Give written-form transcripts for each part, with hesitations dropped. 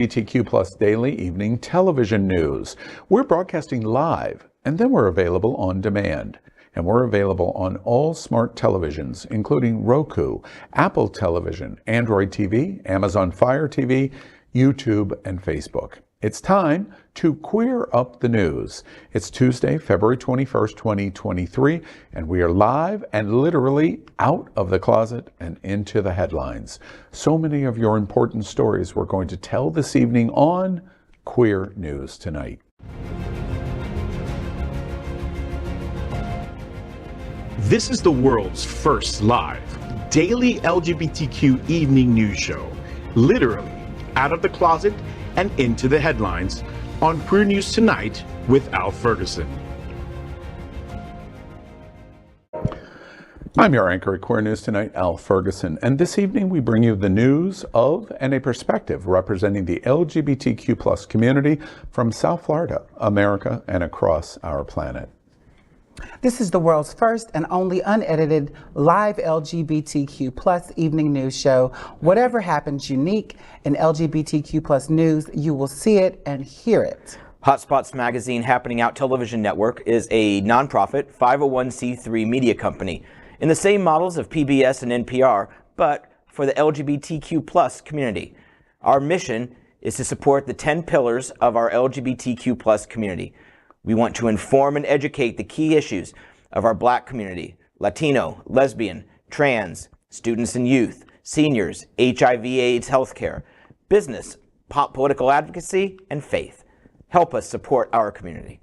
LGBTQ plus daily evening television news. We're broadcasting live and then we're available on demand. And we're available on all smart televisions, including Roku, Apple Television, Android TV, Amazon Fire TV, YouTube, and Facebook. It's time to queer up the news. It's Tuesday, February 21st, 2023, and we are live and literally out of the closet and into the headlines. So many of your important stories we're going to tell this evening on Queer News Tonight. This is the world's first live daily LGBTQ evening news show, literally out of the closet and into the headlines on Queer News Tonight with Al Ferguson. I'm your anchor at Queer News Tonight, Al Ferguson, and this evening we bring you the news of and a perspective representing the LGBTQ plus community from South Florida, America, and across our planet. This is the world's first and only unedited live LGBTQ plus evening news show. Whatever happens unique in LGBTQ plus news, you will see it and hear it. Hotspots Magazine Happening Out Television Network is a nonprofit 501c3 media company in the same models of PBS and NPR, but for the LGBTQ plus community. Our mission is to support the 10 pillars of our LGBTQ plus community. We want to inform and educate the key issues of our Black community, Latino, lesbian, trans, students and youth, seniors, HIV/AIDS healthcare, business, political advocacy, and faith. Help us support our community.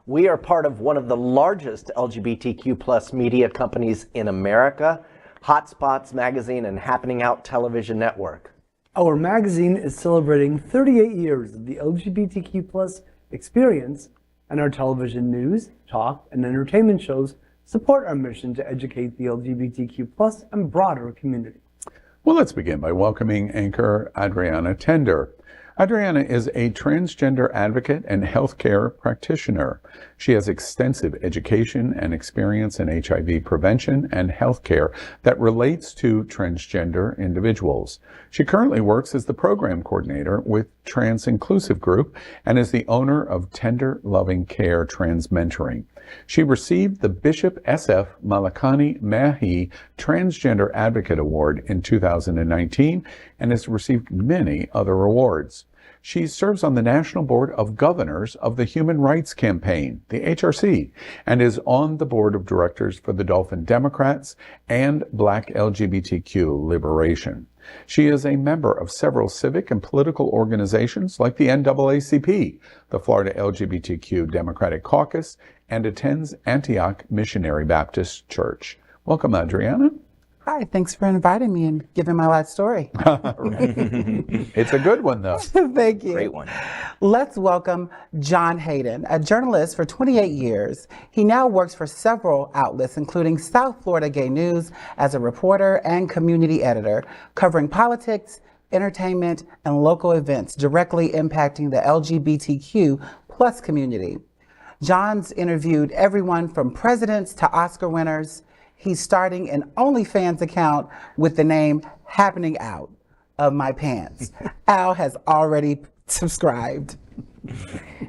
We are part of one of the largest LGBTQ plus media companies in America, Hotspots Magazine and Happening Out Television Network. Our magazine is celebrating 38 years of the LGBTQ plus experience, and our television news, talk, and entertainment shows support our mission to educate the LGBTQ plus and broader community. Well, let's begin by welcoming anchor Adrianna Tender. Adrianna is a transgender advocate and healthcare practitioner. She has extensive education and experience in HIV prevention and healthcare that relates to transgender individuals. She currently works as the program coordinator with Trans Inclusive Group and is the owner of Tender Loving Care Trans Mentoring. She received the Bishop SF Malakani Mahi Transgender Advocate Award in 2019 and has received many other awards. She serves on the National Board of Governors of the Human Rights Campaign, the HRC, and is on the board of directors for the Dolphin Democrats and Black LGBTQ Liberation. She is a member of several civic and political organizations like the NAACP, the Florida LGBTQ Democratic Caucus, and attends Antioch Missionary Baptist Church. Welcome, Adrianna. Hi, thanks for inviting me and giving my life story. It's a good one, though. Thank you. Great one. Let's welcome John Hayden, a journalist for 28 years. He now works for several outlets, including South Florida Gay News, as a reporter and community editor, covering politics, entertainment, and local events directly impacting the LGBTQ plus community. John's interviewed everyone from presidents to Oscar winners. He's starting an OnlyFans account with the name Happening Out of My Pants. Al has already subscribed.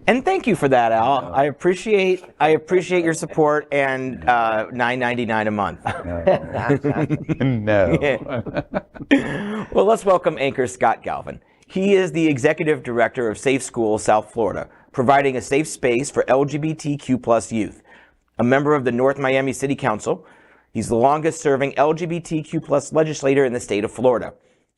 And thank you for that, Al. I appreciate your support and $9.99 a month. No. Well, let's welcome anchor Scott Galvin. He is the executive director of Safe Schools South Florida, providing a safe space for LGBTQ plus youth. A member of the North Miami City Council, he's the longest serving LGBTQ plus legislator in the state of Florida.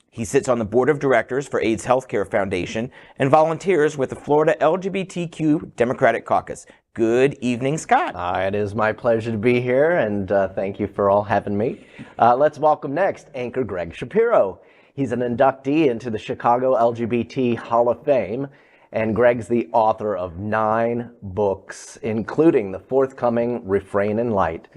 He sits on the board of directors for AIDS Healthcare Foundation and volunteers with the Florida LGBTQ Democratic Caucus. Good evening, Scott. It is my pleasure to be here, and thank you for all having me. Let's welcome next anchor Gregg Shapiro. He's an inductee into the Chicago LGBT Hall of Fame, and Gregg's the author of 9 books, including the forthcoming Refrain in Light.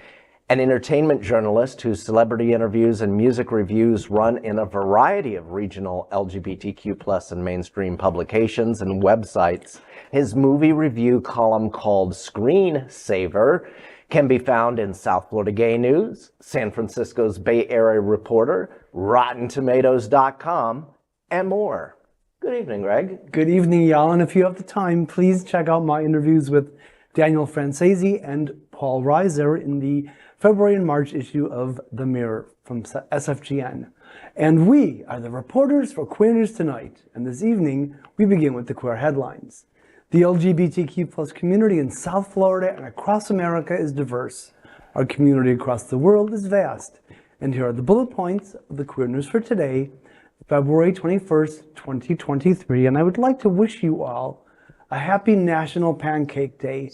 An entertainment journalist whose celebrity interviews and music reviews run in a variety of regional LGBTQ plus and mainstream publications and websites. His movie review column called Screen Saver can be found in South Florida Gay News, San Francisco's Bay Area Reporter, RottenTomatoes.com, and more. Good evening, Greg. Good evening, y'all. And if you have the time, please check out my interviews with Daniel Francesi and Paul Reiser in the February and March issue of The Mirror from SFGN. And we are the reporters for Queer News Tonight. And this evening, we begin with the queer headlines. The LGBTQ plus community in South Florida and across America is diverse. Our community across the world is vast. And here are the bullet points of the Queer News for today, February 21st, 2023. And I would like to wish you all a happy National Pancake Day.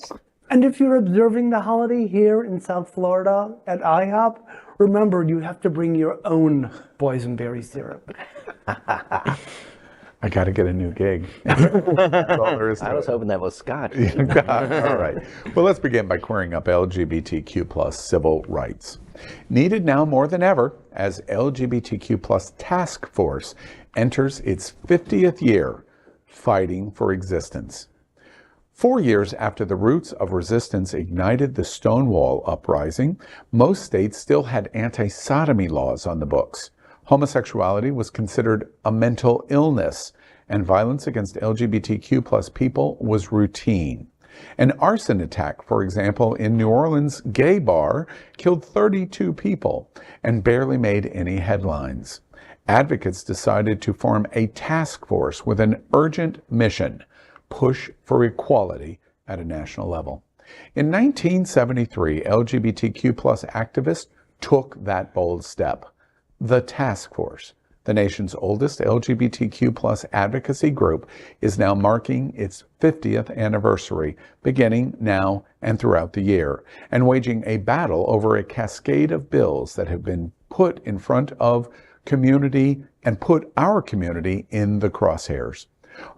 And if you're observing the holiday here in South Florida at IHOP, remember you have to bring your own boysenberry syrup. I got to get a new gig. That's all there is to I was it. hoping that was Scotch. All right. Well, let's begin by querying up LGBTQ plus civil rights. Needed now more than ever as LGBTQ plus task force enters its 50th year fighting for existence. 4 years after the roots of resistance ignited the Stonewall uprising, most states still had anti-sodomy laws on the books. Homosexuality was considered a mental illness, and violence against LGBTQ plus people was routine. An arson attack, for example, in New Orleans' gay bar killed 32 people and barely made any headlines. Advocates decided to form a task force with an urgent mission: push for equality at a national level. In 1973, LGBTQ plus activists took that bold step. The task force, the nation's oldest LGBTQ plus advocacy group, is now marking its 50th anniversary, beginning now and throughout the year, and waging a battle over a cascade of bills that have been put in front of community and put our community in the crosshairs.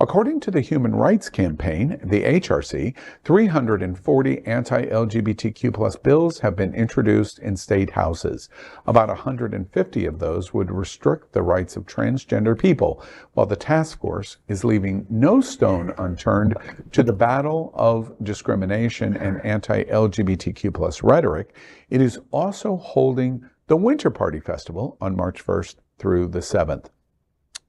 According to the Human Rights Campaign, the HRC, 340 anti-LGBTQ plus bills have been introduced in state houses. About 150 of those would restrict the rights of transgender people, while the task force is leaving no stone unturned to the battle of discrimination and anti-LGBTQ plus rhetoric. It is also holding the Winter Party Festival on March 1st through the 7th.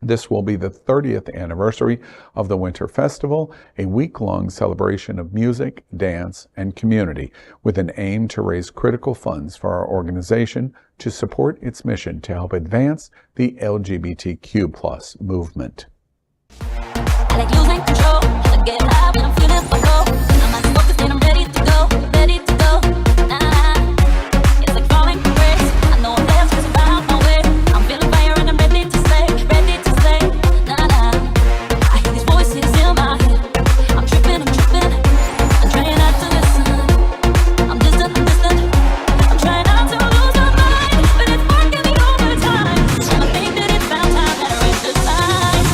This will be the 30th anniversary of the Winter Festival, a week-long celebration of music, dance, and community, with an aim to raise critical funds for our organization to support its mission to help advance the LGBTQ plus movement. I like losing control. I get high when I'm feeling so low. I'm not focused and I'm ready to go, ready to go. Nah, it's like falling from grace. I know I'm there 'cause I found my way. I'm feeling fire and I'm ready to say, ready to say. Nah, I hear these voices in my head. I'm tripping, I'm trying not to listen. I'm distant. I'm trying not to lose my mind, but it's working me overtime. And I think that it's about time that I reach the sign.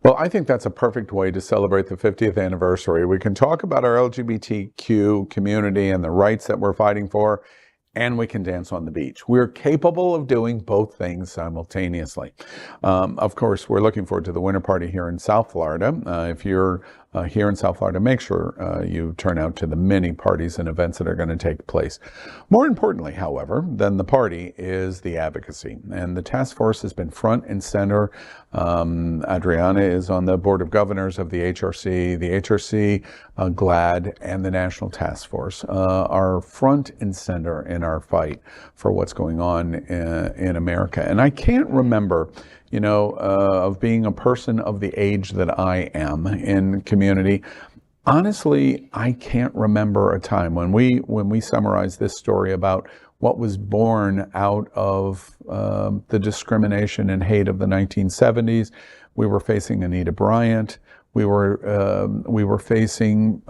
Well, I think that's a perfect way to celebrate the 50th anniversary. We can talk about our LGBTQ community and the rights that we're fighting for, and we can dance on the beach. We're capable of doing both things simultaneously. Of course, we're looking forward to the Winter Party here in South Florida. If you're here in South Florida, make sure you turn out to the many parties and events that are going to take place. More importantly, however, than the party is the advocacy. And the task force has been front and center. Adrianna is on the board of governors of the HRC. The HRC, GLAAD, and the National Task Force are front and center in our fight for what's going on in America. And I can't remember, of being a person of the age that I am in community. Honestly, I can't remember a time when we summarize this story about what was born out of the discrimination and hate of the 1970s. We were facing Anita Bryant. We were facing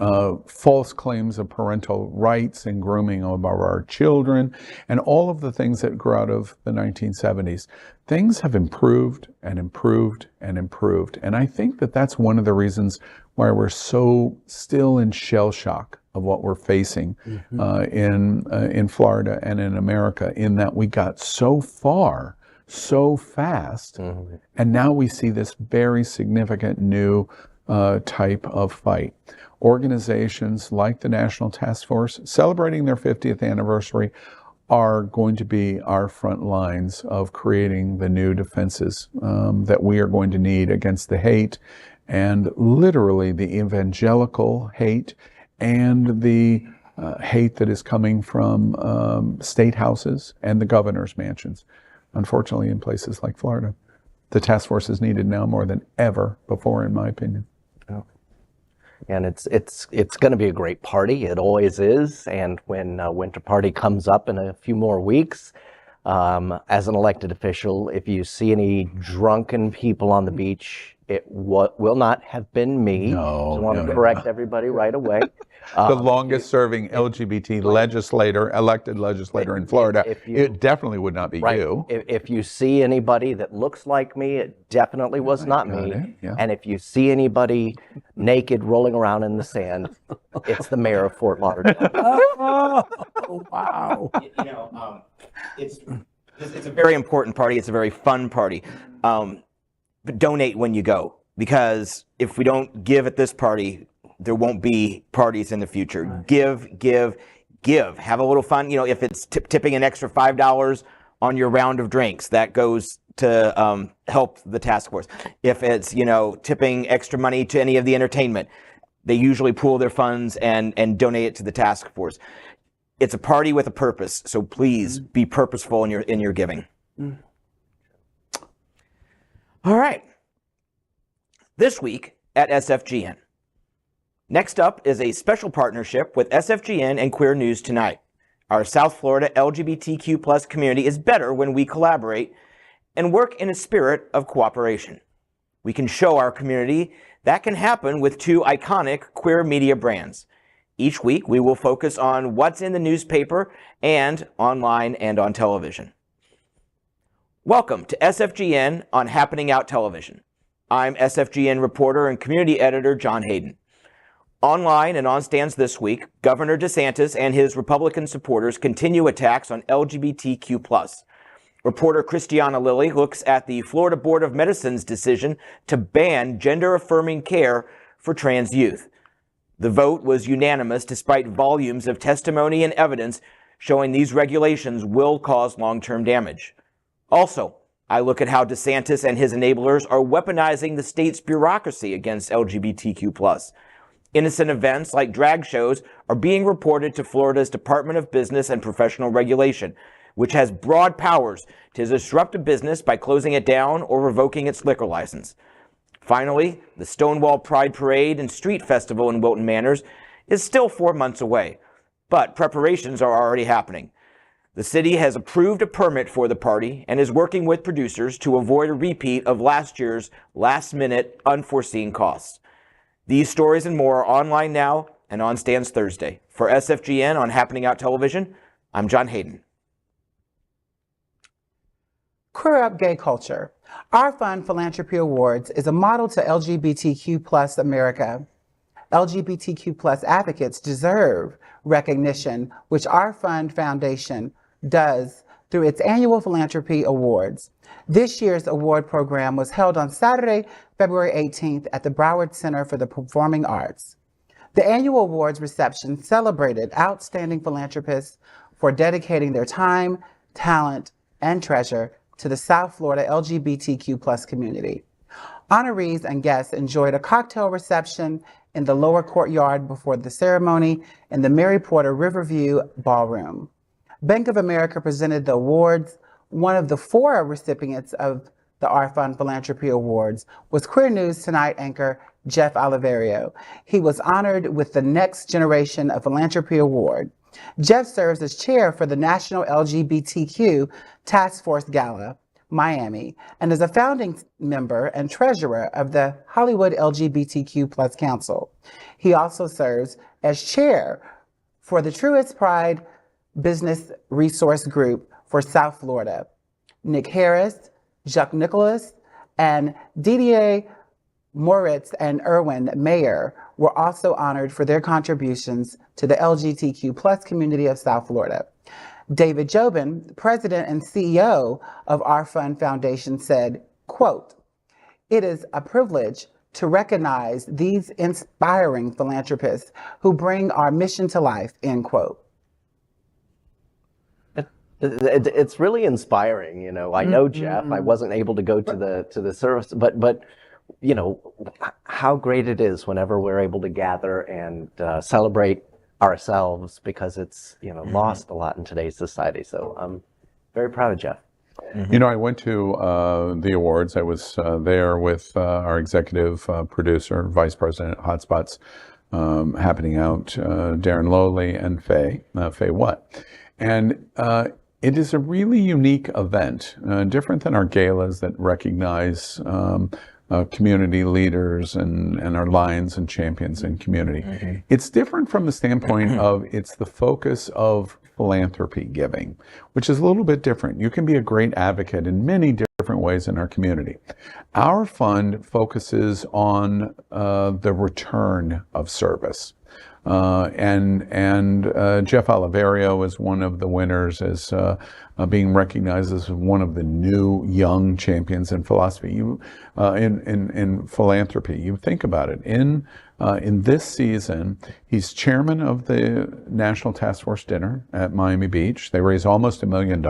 false claims of parental rights and grooming of our children, and all of the things that grew out of the 1970s. Things have improved and improved and improved, and I think that that's one of the reasons why we're so still in shell shock of what we're facing in Florida and in America, in that we got so far so fast, and now we see this very significant new type of fight. Organizations like the National Task Force, celebrating their 50th anniversary, are going to be our front lines of creating the new defenses that we are going to need against the hate, and literally the evangelical hate and the hate that is coming from state houses and the governor's mansions, unfortunately in places like Florida. The task force is needed now more than ever before, in my opinion. And it's going to be a great party. It always is. And when Winter Party comes up in a few more weeks, as an elected official, if you see any drunken people on the beach, it will not have been me. No, so I want to correct everybody right away. The longest serving LGBT elected legislator in Florida, it definitely would not be you. If you see anybody that looks like me, it definitely was not me. Yeah. And if you see anybody naked rolling around in the sand, it's the mayor of Fort Lauderdale. Oh, wow. You know, it's a very important party. It's a very fun party. But donate when you go, because if we don't give at this party, there won't be parties in the future. Right. Give. Have a little fun. You know, if it's tipping an extra $5 on your round of drinks, that goes to help the task force. If it's, you know, tipping extra money to any of the entertainment, they usually pool their funds and donate it to the task force. It's a party with a purpose, so please be purposeful in your giving. All right. This week at SFGN. Next up is a special partnership with SFGN and Queer News Tonight. Our South Florida LGBTQ+ community is better when we collaborate and work in a spirit of cooperation. We can show our community that can happen with two iconic queer media brands. Each week, we will focus on what's in the newspaper and online and on television. Welcome to SFGN on Happening Out Television. I'm SFGN reporter and community editor John Hayden. Online and on stands this week, Governor DeSantis and his Republican supporters continue attacks on LGBTQ+. Reporter Christiana Lilly looks at the Florida Board of Medicine's decision to ban gender-affirming care for trans youth. The vote was unanimous despite volumes of testimony and evidence showing these regulations will cause long-term damage. Also, I look at how DeSantis and his enablers are weaponizing the state's bureaucracy against LGBTQ+. Innocent events like drag shows are being reported to Florida's Department of Business and Professional Regulation, which has broad powers to disrupt a business by closing it down or revoking its liquor license. Finally, the Stonewall Pride Parade and Street Festival in Wilton Manors is still 4 months away, but preparations are already happening. The city has approved a permit for the party and is working with producers to avoid a repeat of last year's last-minute unforeseen costs. These stories and more are online now and on stands Thursday. For SFGN on Happening Out Television, I'm John Hayden. Queer Up Gay Culture. Our fund, Philanthropy Awards, is a model to LGBTQ+ America. LGBTQ+ advocates deserve recognition, which our fund foundation does through its annual Philanthropy Awards. This year's award program was held on Saturday, February 18th at the Broward Center for the Performing Arts. The annual awards reception celebrated outstanding philanthropists for dedicating their time, talent, and treasure to the South Florida LGBTQ+ community. Honorees and guests enjoyed a cocktail reception in the lower courtyard before the ceremony in the Mary Porter Riverview Ballroom. Bank of America presented the awards. One of the 4 recipients of the Our Fund Philanthropy Awards was Queer News Tonight anchor Jeff Oliverio. He was honored with the Next Generation of Philanthropy Award. Jeff serves as chair for the National LGBTQ Task Force Gala, Miami, and is a founding member and treasurer of the Hollywood LGBTQ+ Council. He also serves as chair for the Truist Pride Business Resource Group for South Florida. Nick Harris, Jacques Nicholas, and Didier Moritz and Erwin Mayer were also honored for their contributions to the LGBTQ+ community of South Florida. David Jobin, president and CEO of Our Fund Foundation, said, quote, "It is a privilege to recognize these inspiring philanthropists who bring our mission to life," end quote. It's really inspiring. You know, I know Jeff. I wasn't able to go to the service, but you know how great it is whenever we're able to gather and celebrate ourselves, because it's lost a lot in today's society. So I'm very proud of Jeff. You know, I went to the awards. I was there with our executive producer, vice president, Hotspots, happening out, Darren Lowley and Fay What. And it is a really unique event, different than our galas that recognize community leaders and our lions and champions in community. It's different from the standpoint of it's the focus of philanthropy giving, which is a little bit different. You can be a great advocate in many different ways in our community. Our fund focuses on the return of service. And Jeff Oliverio is one of the winners, as being recognized as one of the new young champions in philosophy. In philanthropy, you think about it. In this season, he's chairman of the National Task Force Dinner at Miami Beach. They raise almost $1 million.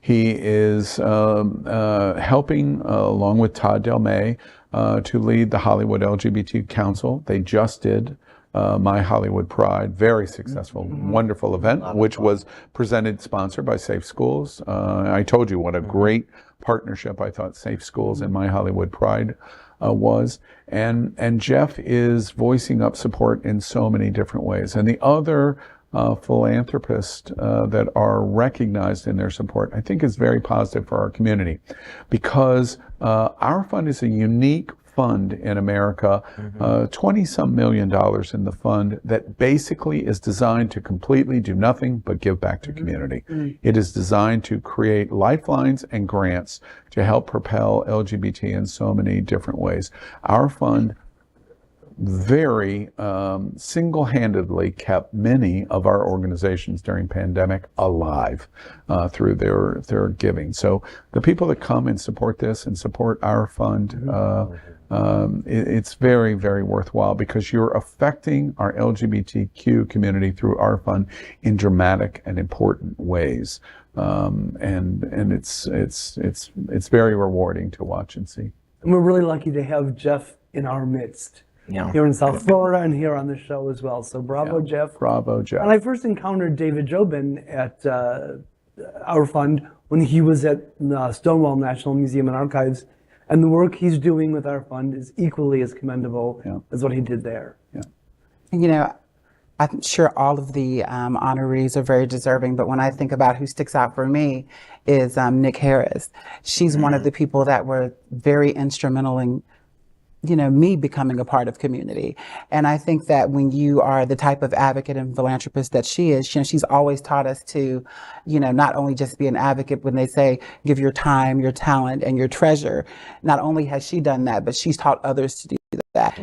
He is helping, along with Todd Del May, to lead the Hollywood LGBT Council. They just did My Hollywood Pride, very successful, wonderful event, which was sponsored by Safe Schools. I told you what a great partnership I thought Safe Schools and My Hollywood Pride was. And Jeff is voicing up support in so many different ways. And the other philanthropists that are recognized in their support, I think is very positive for our community, because our fund is a unique fund in America, 20-some million dollars in the fund that basically is designed to completely do nothing but give back to community. It is designed to create lifelines and grants to help propel LGBT in so many different ways. Our fund very single-handedly kept many of our organizations during pandemic alive through their giving. So the people that come and support this and support our fund, it's very, very worthwhile, because you're affecting our LGBTQ community through our fund in dramatic and important ways, and it's very rewarding to watch and see. And we're really lucky to have Jeff in our midst. Here in South Florida and here on the show as well. So bravo, Jeff. Bravo, Jeff. And I first encountered David Jobin at our fund when he was at Stonewall National Museum and Archives. And the work he's doing with our fund is equally as commendable as what he did there. You know, I'm sure all of the honorees are very deserving, but when I think about who sticks out for me is Nick Harris. She's one of the people that were very instrumental in me becoming a part of community. And I think that when you are the type of advocate and philanthropist that she is, she's always taught us to, not only just be an advocate when they say, give your time, your talent, and your treasure. Not only has she done that, but she's taught others to do that.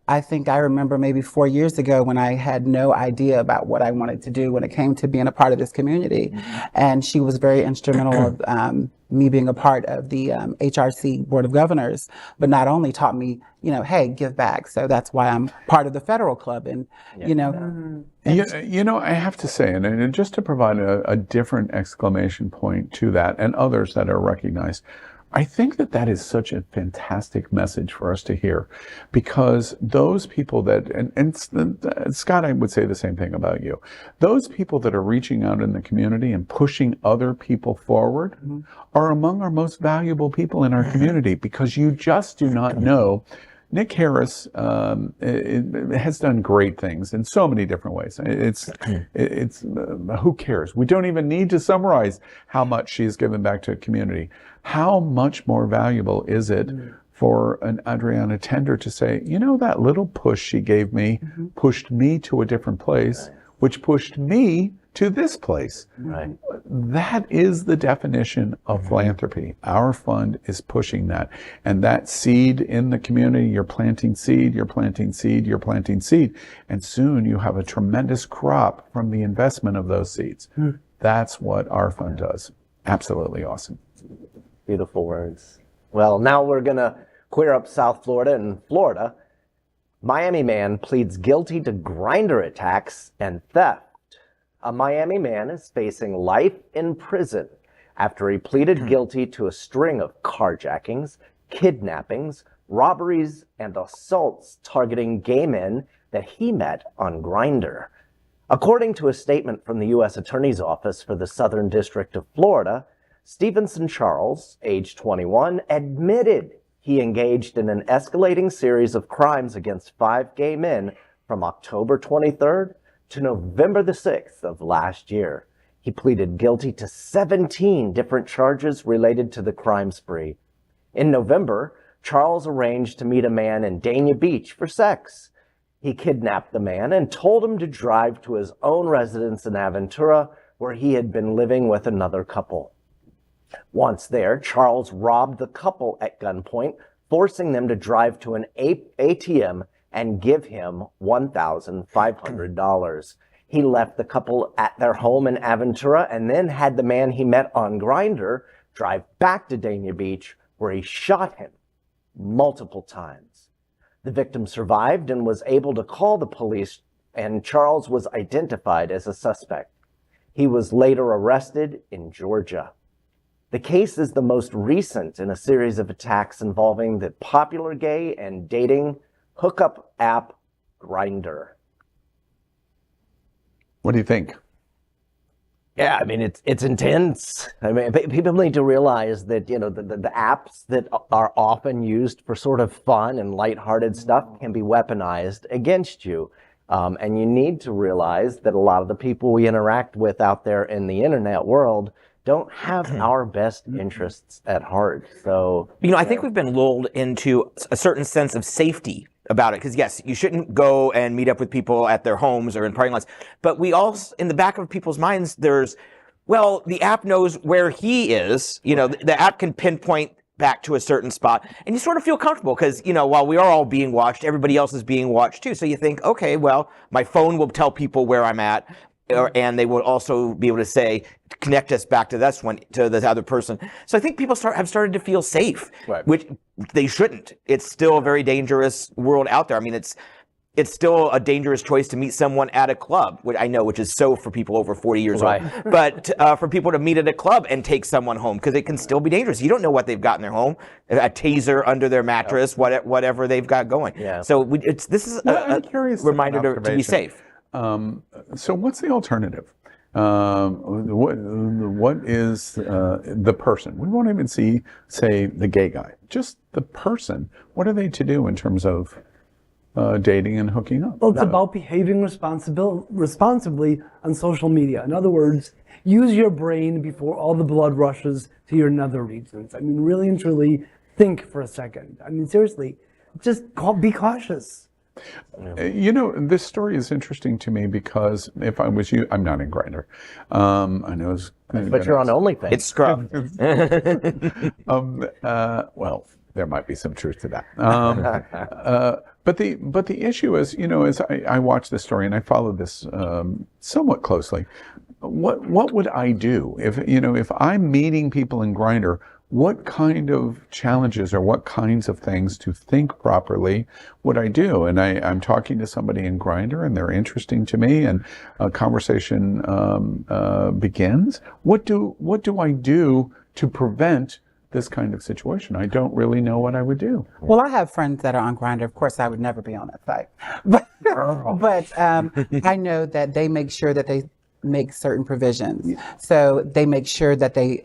I think I remember maybe 4 years ago when I had no idea about what I wanted to do when it came to being a part of this community. And she was very instrumental of me being a part of the HRC Board of Governors, but not only taught me, hey, give back. So that's why I'm part of the federal club. And, I have to say, and just to provide a different exclamation point to that and others that are recognized, I think that is such a fantastic message for us to hear, because those people that, and Scott, I would say the same thing about you, those people that are reaching out in the community and pushing other people forward are among our most valuable people in our community, because you just do not know. Nick Harris has done great things in so many different ways. It's who cares? We don't even need to summarize how much she's given back to the community. How much more valuable is it for an Adrianna Tender to say, that little push she gave me pushed me to a different place, which pushed me to this place. Right. That is the definition of philanthropy. Our fund is pushing that. And that seed in the community, you're planting seed, you're planting seed, you're planting seed. And soon you have a tremendous crop from the investment of those seeds. That's what our fund does. Absolutely awesome. Beautiful words. Well, now we're going to queer up South Florida and Florida. Miami man pleads guilty to Grindr attacks and theft. A Miami man is facing life in prison after he pleaded guilty to a string of carjackings, kidnappings, robberies, and assaults targeting gay men that he met on Grindr. According to a statement from the U.S. Attorney's Office for the Southern District of Florida, Stevenson Charles, age 21, admitted he engaged in an escalating series of crimes against 5 gay men from October 23rd to November the 6th of last year. He pleaded guilty to 17 different charges related to the crime spree. In November, Charles arranged to meet a man in Dania Beach for sex. He kidnapped the man and told him to drive to his own residence in Aventura, where he had been living with another couple. Once there, Charles robbed the couple at gunpoint, forcing them to drive to an ATM and give him $1,500. He left the couple at their home in Aventura and then had the man he met on Grindr drive back to Dania Beach, where he shot him multiple times. The victim survived and was able to call the police, and Charles was identified as a suspect. He was later arrested in Georgia. The case is the most recent in a series of attacks involving the popular gay and dating hookup app Grindr. What do you think? Yeah, I mean, it's intense. I mean, people need to realize that, you know, the apps that are often used for sort of fun and lighthearted stuff can be weaponized against you. And you need to realize that a lot of the people we interact with out there in the internet world don't have our best interests at heart. So, you know, I think we've been lulled into a certain sense of safety about it, because yes, you shouldn't go and meet up with people at their homes or in parking lots, but we also, in the back of people's minds, there's, well, the app knows where he is, you know, the app can pinpoint back to a certain spot, and you sort of feel comfortable because, you know, while we are all being watched, everybody else is being watched too. So you think, okay, well, my phone will tell people where I'm at, and they will also be able to say, connect us back to this one, to the other person. So I think people have started to feel safe, Right. which they shouldn't. It's still a very dangerous world out there. I mean, it's still a dangerous choice to meet someone at a club, which I know, which is so for people over 40 years old. But for people to meet at a club and take someone home, because it can still be dangerous. You don't know what they've got in their home, a taser under their mattress, whatever they've got going. Yeah. So this is a reminder to be safe. So what's the alternative? What is the person? We won't even say the gay guy, just the person. What are they to do in terms of dating and hooking up? Well, it's about behaving responsibly on social media. In other words, use your brain before all the blood rushes to your nether regions. I mean, really and truly think for a second. I mean, seriously, just be cautious. You know, this story is interesting to me because if I was you, I'm not in Grindr. I know it's but you're on OnlyFans. It's scrubbed. Well, there might be some truth to that. But the issue is, you know, as I watch this story and I follow this somewhat closely, what would I do if I'm meeting people in Grindr? What kind of challenges or what kinds of things to think properly would I do? And I'm talking to somebody in Grindr and they're interesting to me and a conversation begins. What do I do to prevent this kind of situation? I don't really know what I would do. Well, I have friends that are on Grindr. Of course, I would never be on that site. But I know that they make sure that they make certain provisions. So they make sure that they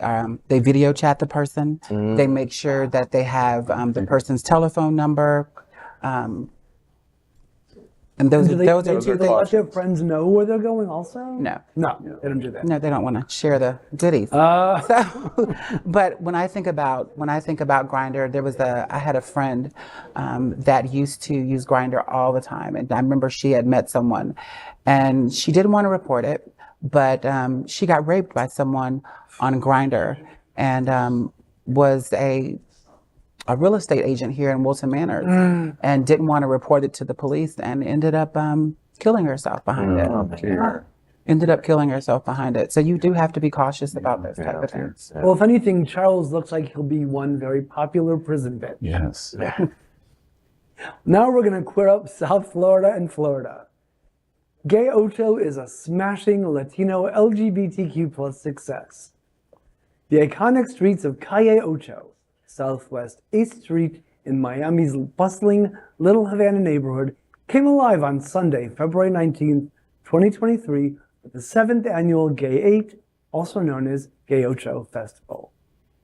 video chat the person. They make sure that they have the person's telephone number. And those are two things. Do they let their friends know where they're going also? No. No, they don't do that. No, they don't want to share the goodies. But when I think about Grindr, I had a friend that used to use Grindr all the time, and I remember she had met someone, and she didn't want to report it, but she got raped by someone on Grindr, and was a real estate agent here in Wilson Manors, and didn't want to report it to the police, and ended up killing herself behind it. Ended up killing herself behind it. So you do have to be cautious about those type of things. Well, if anything, Charles looks like he'll be one very popular prison bitch. Yes. Now we're going to clear up South Florida and Florida. Gay Ocho is a smashing Latino LGBTQ plus success. The iconic streets of Calle Ocho, Southwest 8th Street in Miami's bustling Little Havana neighborhood, came alive on Sunday, February 19th, 2023, with the 7th annual Gay 8, also known as Gay Ocho Festival.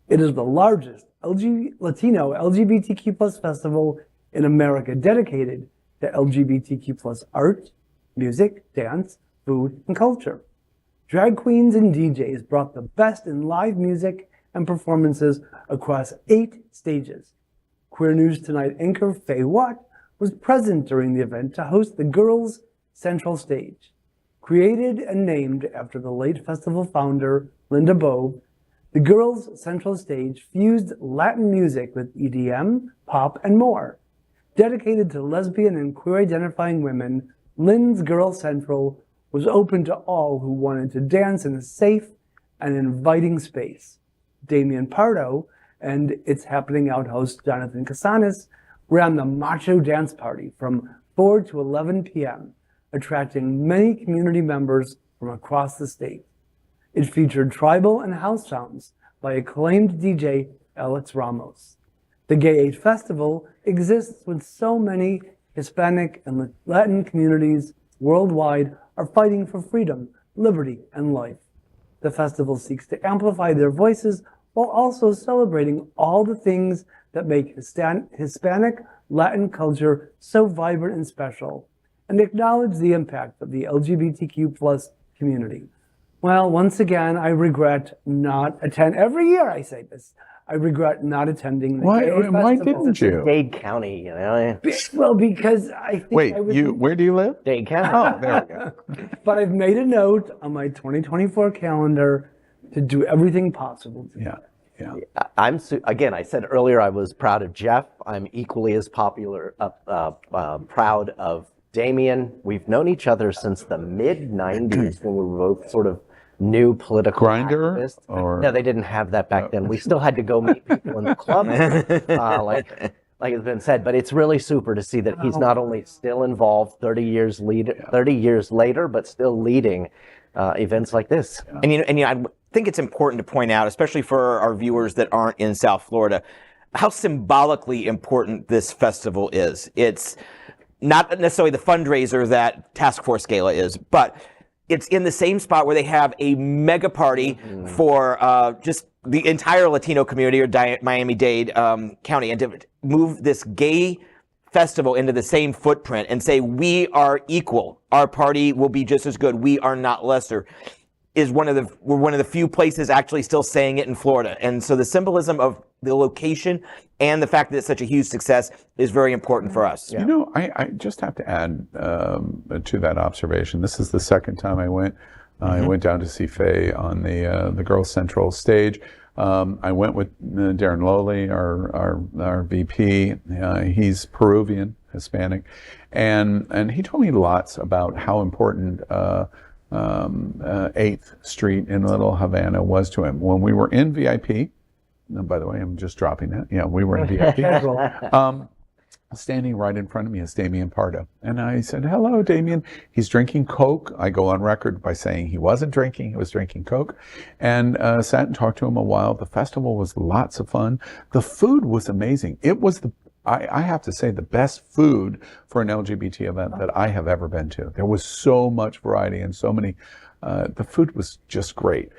It is the largest Latino LGBTQ plus festival in America dedicated to LGBTQ plus art, music, dance, food, and culture. Drag queens and DJs brought the best in live music and performances across 8 stages. Queer News Tonight anchor Fay What was present during the event to host the Girls' Central Stage. Created and named after the late festival founder, Linda Bowe, the Girls' Central Stage fused Latin music with EDM, pop, and more. Dedicated to lesbian and queer-identifying women, Lynn's Girls' Central was open to all who wanted to dance in a safe and inviting space. Damian Pardo and It's Happening Out host Jonathan Casanes ran the Macho Dance Party from 4 to 11 p.m., attracting many community members from across the state. It featured tribal and house sounds by acclaimed DJ Alex Ramos. The Gay 8 Festival exists with so many Hispanic and Latin communities worldwide are fighting for freedom, liberty, and life. The festival seeks to amplify their voices while also celebrating all the things that make Hispanic Latin culture so vibrant and special, and acknowledge the impact of the LGBTQ plus community. Well, once again, I regret not attend. Every year I say this. I regret not attending the Gay Festival. Why didn't you? Dade County, you know. Well, because I think Wait, I would where do you live? Dade County. Oh, there we go. But I've made a note on my 2024 calendar to do everything possible. Yeah, yeah. Again, I said earlier I was proud of Jeff. I'm equally as proud of Damian. We've known each other since the mid-90s when we were both sort of new political Grindr? activists. Or... No, they didn't have that back then. We still had to go meet people in the club, like it's been said. But it's really super to see that he's not only still involved 30 years later, but still leading events like this. And I think it's important to point out, especially for our viewers that aren't in South Florida, how symbolically important this festival is. It's not necessarily the fundraiser that Task Force Gala is, but it's in the same spot where they have a mega party for just the entire Latino community or Miami-Dade County, and to move this gay festival into the same footprint and say, we are equal. Our party will be just as good. We are not lesser. We're one of the few places actually still saying it in Florida. And so the symbolism of the location and the fact that it's such a huge success is very important for us. You know, I just have to add to that observation. This is the second time I went. I went down to see Fay on the Girls Central stage. I went with Darren Lowley, our VP. He's Peruvian, Hispanic, and he told me lots about how important 8th Street in Little Havana was to him. When we were in VIP, and by the way, I'm just dropping that. Yeah, we were in VIP. Standing right in front of me is Damian Pardo. And I said, hello, Damian. He's drinking Coke. I go on record by saying he wasn't drinking. He was drinking Coke. And sat and talked to him a while. The festival was lots of fun. The food was amazing. It was I have to say, the best food for an LGBT event that I have ever been to. There was so much variety and so many, the food was just great.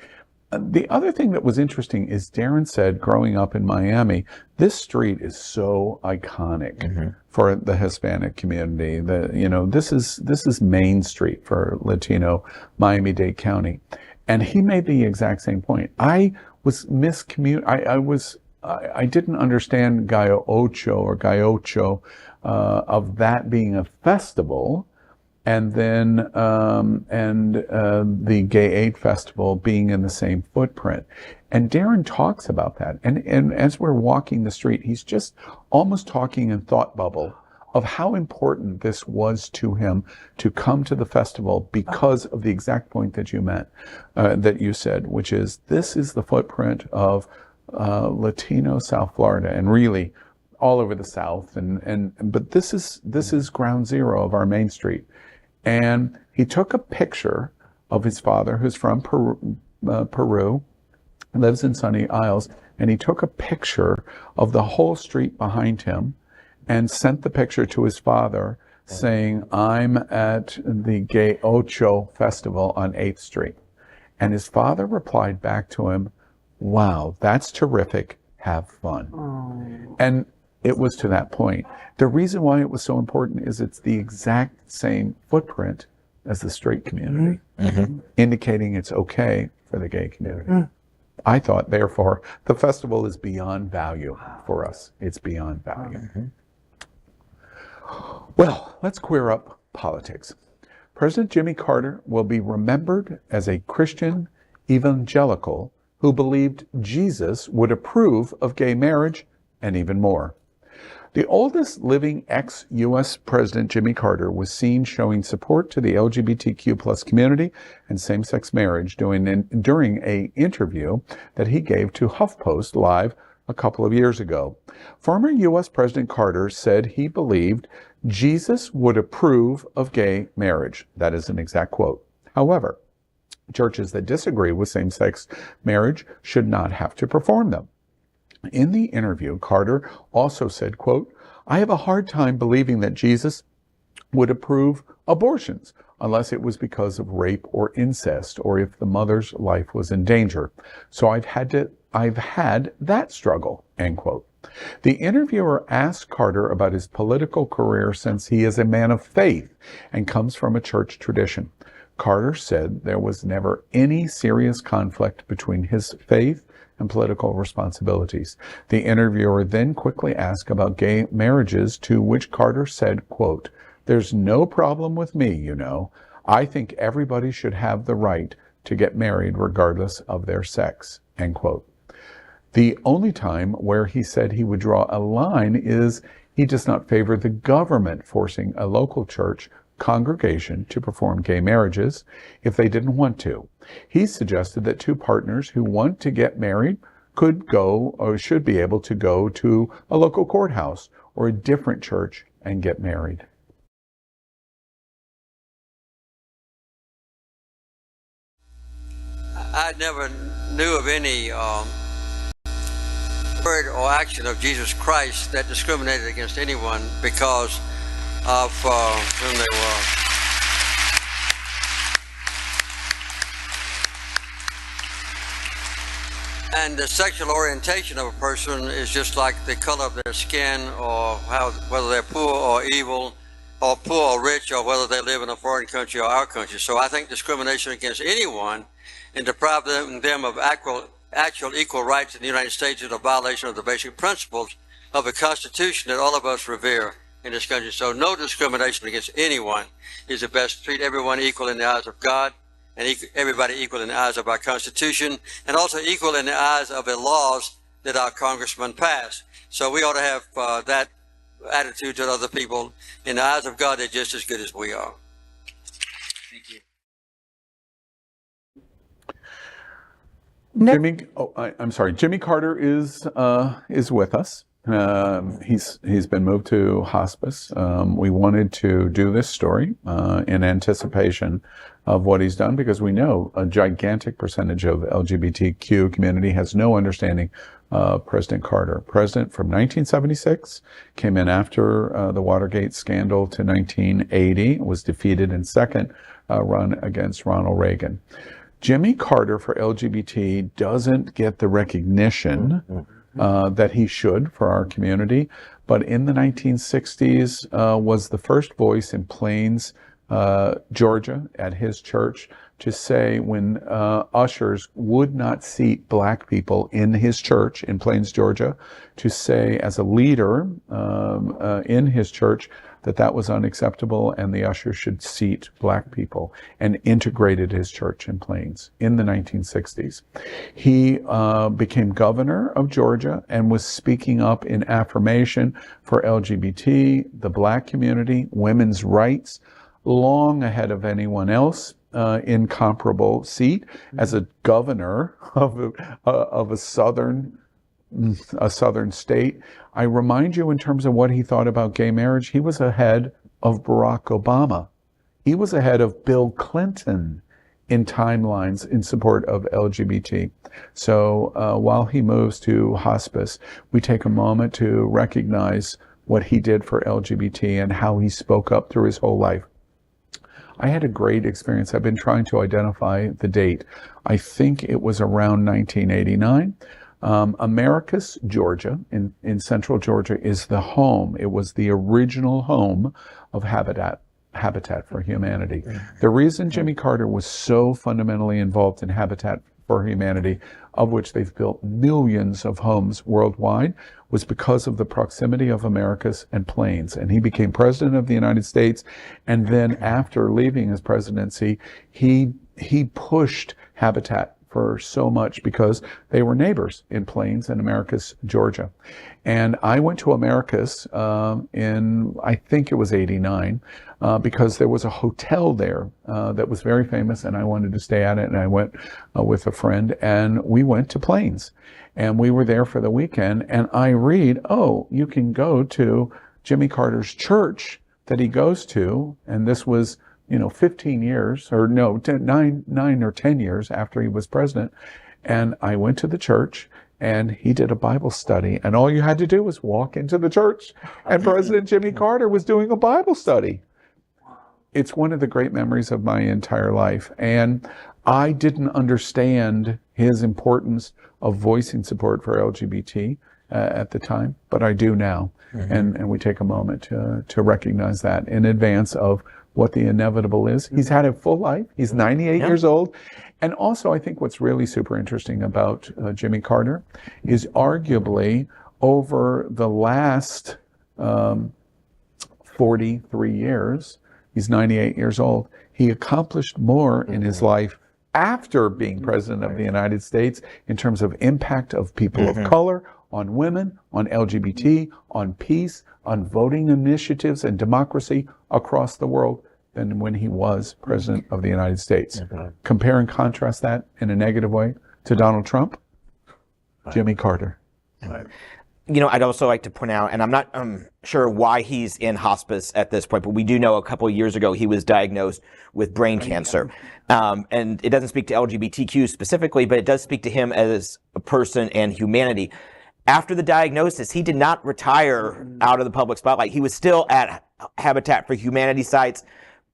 The other thing that was interesting is Darren said, growing up in Miami, this street is so iconic for the Hispanic community. This is Main Street for Latino Miami-Dade County. And he made the exact same point. I was I didn't understand Gallo Ocho of that being a festival, and then the Gay 8 Festival being in the same footprint. And Darren talks about that. And as we're walking the street, he's just almost talking in thought bubble of how important this was to him to come to the festival because of the exact point that you said, which is this is the footprint of Latino South Florida, and really all over the South, but this is ground zero of our Main Street. And he took a picture of his father, who's from Peru, lives in Sunny Isles, and he took a picture of the whole street behind him and sent the picture to his father saying, I'm at the Gay Ocho Festival on 8th Street. And his father replied back to him, wow, that's terrific. Have fun. Oh. And it was to that point. The reason why it was so important is it's the exact same footprint as the straight community, indicating it's okay for the gay community. I thought, therefore, the festival is beyond value for us. It's beyond value. Well, let's queer up politics. President Jimmy Carter will be remembered as a Christian evangelical who believed Jesus would approve of gay marriage and even more. The oldest living ex-U.S. President, Jimmy Carter, was seen showing support to the LGBTQ plus community and same-sex marriage during an interview that he gave to HuffPost Live a couple of years ago. Former U.S. President Carter said he believed Jesus would approve of gay marriage. That is an exact quote. However, churches that disagree with same-sex marriage should not have to perform them. In the interview, Carter also said, quote, I have a hard time believing that Jesus would approve abortions unless it was because of rape or incest or if the mother's life was in danger. So I've had that struggle, end quote. The interviewer asked Carter about his political career since he is a man of faith and comes from a church tradition. Carter said there was never any serious conflict between his faith and political responsibilities. The interviewer then quickly asked about gay marriages, to which Carter said, quote, there's no problem with me, you know. I think everybody should have the right to get married regardless of their sex, end quote. The only time where he said he would draw a line is he does not favor the government forcing a local church congregation to perform gay marriages if they didn't want to. He suggested that two partners who want to get married could go or should be able to go to a local courthouse or a different church and get married. I never knew of any word or action of Jesus Christ that discriminated against anyone because of whom they were. And the sexual orientation of a person is just like the color of their skin, or whether they're poor or evil, or poor or rich, or whether they live in a foreign country or our country. So I think discrimination against anyone and depriving them of actual equal rights in the United States is a violation of the basic principles of the Constitution that all of us revere in this country. So no discrimination against anyone is the best. Treat everyone equal in the eyes of God, and everybody equal in the eyes of our Constitution, and also equal in the eyes of the laws that our congressmen pass. So we ought to have that attitude to other people. In the eyes of God, they're just as good as we are. Thank you. I'm sorry. Jimmy Carter is with us. He's been moved to hospice. We wanted to do this story in anticipation of what he's done, because we know a gigantic percentage of the LGBTQ community has no understanding of President Carter. President from 1976, came in after the Watergate scandal to 1980, was defeated in second run against Ronald Reagan. Jimmy Carter for LGBT doesn't get the recognition that he should for our community, but in the 1960s was the first voice in Plains, Georgia, at his church, to say when ushers would not seat black people in his church in Plains, Georgia, to say as a leader in his church that was unacceptable and the ushers should seat black people, and integrated his church in Plains in the 1960s. He became governor of Georgia and was speaking up in affirmation for LGBT, the black community, women's rights, long ahead of anyone else in comparable seat as a governor of a southern state. I remind you, in terms of what he thought about gay marriage, he was ahead of Barack Obama He was ahead of Bill Clinton in timelines in support of LGBT. So while he moves to hospice, we take a moment to recognize what he did for LGBT and how he spoke up through his whole life. I had a great experience. I've been trying to identify the date. I think it was around 1989. Americus, Georgia, in central Georgia, is the home. It was the original home of Habitat for Humanity. The reason Jimmy Carter was so fundamentally involved in Habitat for Humanity, of which they've built millions of homes worldwide, was because of the proximity of Americus and Plains. And he became president of the United States. And then after leaving his presidency, he pushed Habitat for so much because they were neighbors in Plains and Americus, Georgia. And I went to Americus in, I think it was 89, because there was a hotel there that was very famous and I wanted to stay at it. And I went with a friend and we went to Plains and we were there for the weekend. And I read, oh, you can go to Jimmy Carter's church that he goes to. And this was, 15 years or no, 9 or 10 years after he was president. And I went to the church and he did a Bible study and all you had to do was walk into the church and President Jimmy Carter was doing a Bible study. It's one of the great memories of my entire life. And I didn't understand his importance of voicing support for LGBT at the time, but I do now. And we take a moment to recognize that in advance of what the inevitable is. He's had a full life. He's 98 years old. And also, I think what's really super interesting about Jimmy Carter is arguably over the last 43 years, he's 98 years old, he accomplished more in his life after being president of the United States in terms of impact of people of color, on women, on LGBT, on peace, on voting initiatives and democracy across the world than when he was president of the United States. Compare and contrast that in a negative way to Donald Trump, Jimmy Carter. I'd also like to point out, and I'm not sure why he's in hospice at this point, but we do know a couple of years ago he was diagnosed with brain cancer. And it doesn't speak to LGBTQ specifically, but it does speak to him as a person and humanity. After the diagnosis, he did not retire out of the public spotlight. He was still at Habitat for Humanity sites,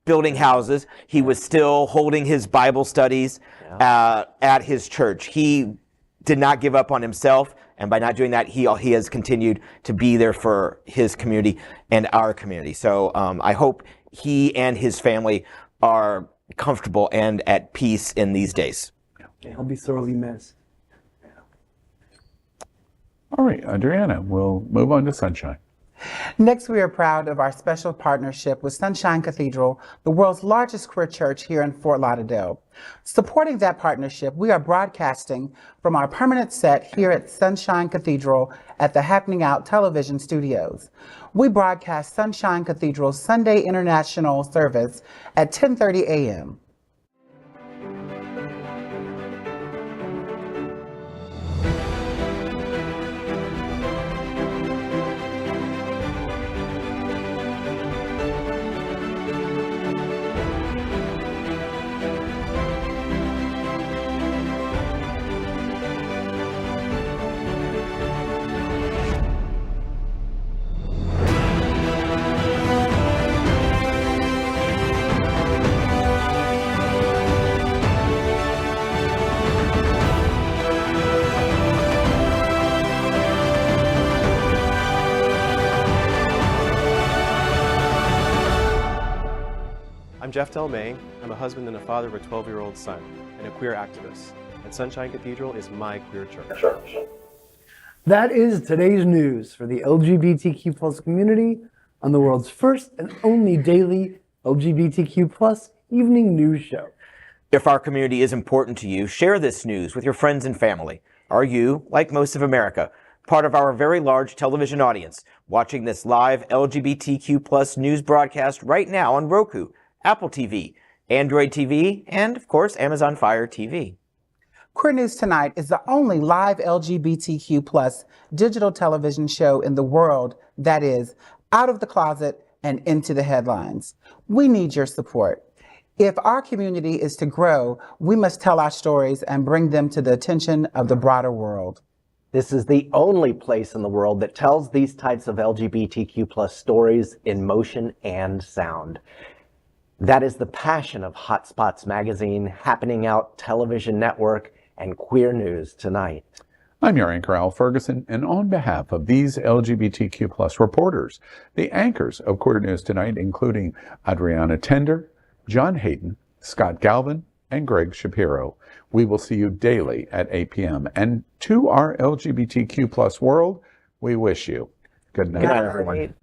building houses. He was still holding his Bible studies at his church. He did not give up on himself. And by not doing that, he has continued to be there for his community and our community. So I hope he and his family are comfortable and at peace in these days. I'll be sorely missed. All right, Adrianna, we'll move on to Sunshine. Next, we are proud of our special partnership with Sunshine Cathedral, the world's largest queer church here in Fort Lauderdale. Supporting that partnership, we are broadcasting from our permanent set here at Sunshine Cathedral at the Happening Out television studios. We broadcast Sunshine Cathedral's Sunday International service at 10:30 a.m. I'm Jeff Delmay. I'm a husband and a father of a 12-year-old son and a queer activist. And Sunshine Cathedral is my queer church. That is today's news for the LGBTQ plus community on the world's first and only daily LGBTQ plus evening news show. If our community is important to you, share this news with your friends and family. Are you, like most of America, part of our very large television audience, watching this live LGBTQ plus news broadcast right now on Roku, Apple TV, Android TV, and of course, Amazon Fire TV. Queer News Tonight is the only live LGBTQ plus digital television show in the world that is out of the closet and into the headlines. We need your support. If our community is to grow, we must tell our stories and bring them to the attention of the broader world. This is the only place in the world that tells these types of LGBTQ+ stories in motion and sound. That is the passion of Hotspots Magazine, Happening Out Television Network, and Queer News Tonight. I'm your anchor, Al Ferguson, and on behalf of these LGBTQ+ reporters, the anchors of Queer News Tonight, including Adrianna Tender, John Hayden, Scott Galvin, and Gregg Shapiro, we will see you daily at 8 p.m. And to our LGBTQ+ world, we wish you good night. Good night, everyone.